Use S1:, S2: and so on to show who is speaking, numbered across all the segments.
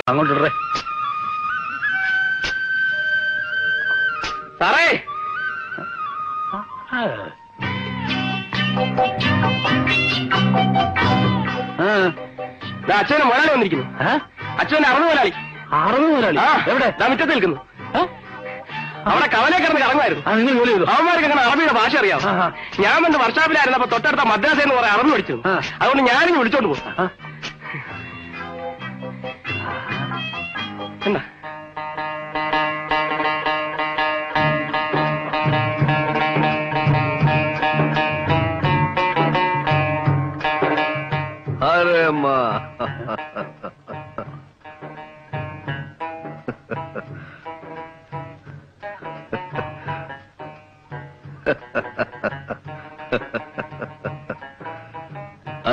S1: അങ്ങോട്ടിടേ.
S2: സാറേ, അച്ഛനെ മുതലാളി വന്നിരിക്കുന്നു. അച്ഛന്റെ അറുപത് മുതലാളി.
S1: അറുപത് മുതലാളി
S2: എവിടെ? മുറ്റത്ത് നിൽക്കുന്നു. അവിടെ കവലെ കിടന്ന് കറങ്ങുമായിരുന്നു. അവന്മാർക്ക് അങ്ങനെ അറബിയുടെ ഭാഷ അറിയാം. ഞാൻ വന്ന് വർഷാപ്പിലായിരുന്നപ്പോ തൊട്ടടുത്ത മദ്രാസയെന്ന് പറയാൻ അറബി പഠിച്ചു. അതുകൊണ്ട് ഞാനിങ്ങ് വിളിച്ചോണ്ട് പോകും. എന്താ
S3: अरे माँ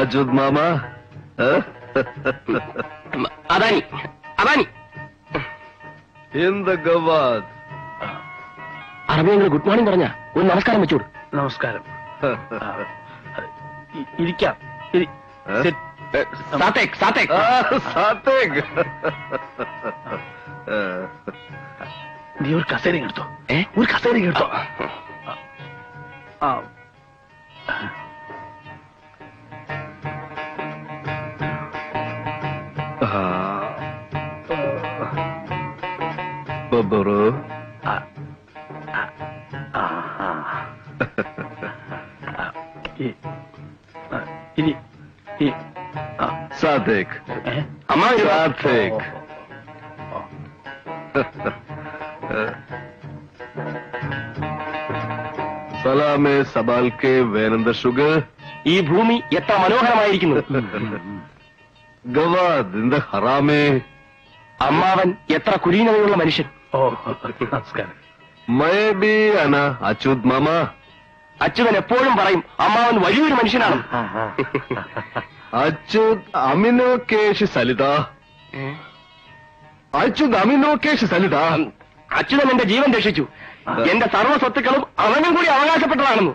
S3: अजूद मामा
S2: അദാനി അദാനി
S3: in the Gawad.
S2: അറബിയെങ്കിൽ ഗുഡ് മോർണിംഗ് പറഞ്ഞ ഒരു നമസ്കാരം വെച്ചോട്.
S1: നമസ്കാരം. ഇരിക്കാം.
S2: സാത്തേക് സാത്തേക്
S3: സാത്തേക്.
S1: നീ ഒരു കസേര എടുത്തോ. ഒരു കസേര എടുത്തോ.
S3: Baburu. Sadik.
S2: അമ്മ
S3: Sadik. സലാമെ സബാൽക്കെ വേനന്ദ ഷുഗർ.
S2: ഈ ഭൂമി എത്ര മനോഹരമായിരിക്കുന്നു.
S3: ഗവാദ് ഇന്ത ഹറാമേ.
S2: അമ്മാവൻ എത്ര കുലീനതയുള്ള മനുഷ്യൻ.
S1: നമസ്കാരം.
S3: മൈ ബി അന അച്യുത് മാമ.
S2: അച്യുതൻ എപ്പോഴും പറയും അമ്മാവൻ വലിയൊരു മനുഷ്യനാണ്.
S3: അച്യുത് അമിനോ കേശ് സലിത. അച്യുത് അമിനോ കേശ് സലിത.
S2: അച്യുതൻ എന്റെ ജീവൻ രക്ഷിച്ചു. എന്റെ സർവ്വ സ്വത്തുക്കളും അവനും കൂടി അവകാശപ്പെട്ടതാണെന്ന്.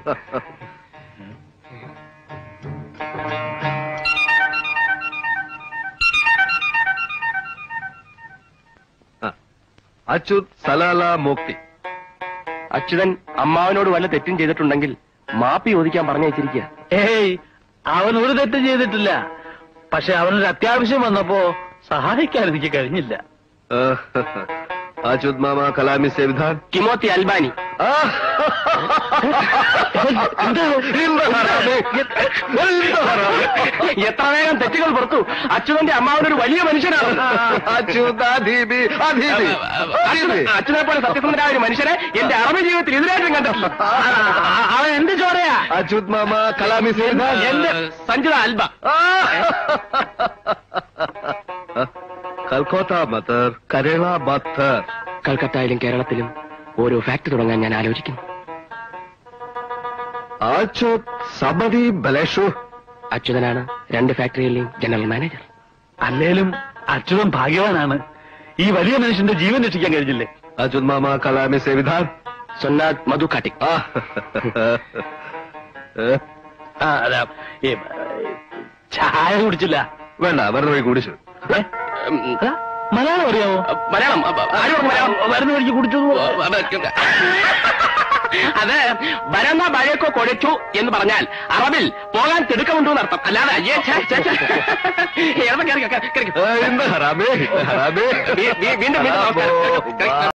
S3: അച്യുത് സലാല മോക്തി.
S2: അച്യുതൻ അമ്മാവനോട് വല്ല തെറ്റും ചെയ്തിട്ടുണ്ടെങ്കിൽ മാപ്പി ചോദിക്കാൻ പറഞ്ഞയച്ചിരിക്കുക.
S1: ഏയ്, അവൻ ഒരു തെറ്റും ചെയ്തിട്ടില്ല. പക്ഷെ അവനൊരു അത്യാവശ്യം വന്നപ്പോ സഹായിക്കാൻ എനിക്ക് കഴിഞ്ഞില്ല.
S3: അച്യുത് മാമ കലാമി സേവിധാൻ.
S2: കിമോത്തി അൽബാനി. എത്ര വേഗം തെറ്റുകൾ പുറത്തു. അച്യുതന്റെ അമ്മാവനൊരു വലിയ മനുഷ്യനാണ്. അച്യുതനെ പോലെ സത്യസന്ധനായ ഒരു മനുഷ്യനെ എന്റെ അറബി ജീവിതത്തിൽ ഇതിനായിട്ടും കണ്ടിട്ടില്ല.
S1: അവൻ എന്ത് ചോറയാ?
S3: അച്യുത് മാമ കലാമി സേവിധാൻ.
S2: എന്റെ സഞ്ജിത അൽബ.
S3: കൽക്കത്ത മത്തർ കരള ബത്തർ.
S2: കൽക്കത്തയിലും കേരളത്തിലും ഓരോ ഫാക്ടറി തുടങ്ങാൻ ഞാൻ ആലോചിക്കുന്നു.
S3: അച്യുത് സബദി ബലേഷു.
S2: അച്യുതനാണ് 2 ഫാക്ടറികളിലെയും ജനറൽ മാനേജർ.
S1: അല്ലേലും അച്യുതൻ ഭാഗ്യവാനാണ്. ഈ വലിയ മനുഷ്യന്റെ ജീവൻ രക്ഷിക്കാൻ കഴിഞ്ഞില്ലേ?
S3: അച്യുത് മാമ കലാമി സേവിധാൻ.
S2: സൊന്നാദ് മധു കാട്ടിക്.
S1: ചായ കുടിച്ചില്ല.
S3: വേണ്ട, വരുന്ന വഴി കുടിച്ചു.
S1: മലയാളം അറിയാമോ?
S2: മലയാളം
S1: വരുന്ന വഴിക്ക് കുടിച്ചു.
S2: അത് വരന്ന ബഴക്കോ കൊഴച്ചു എന്ന് പറഞ്ഞാൽ അറബിൽ പോകാൻ തിടുക്കമുണ്ടോ എന്നർത്ഥം. അല്ലാതെ വീണ്ടും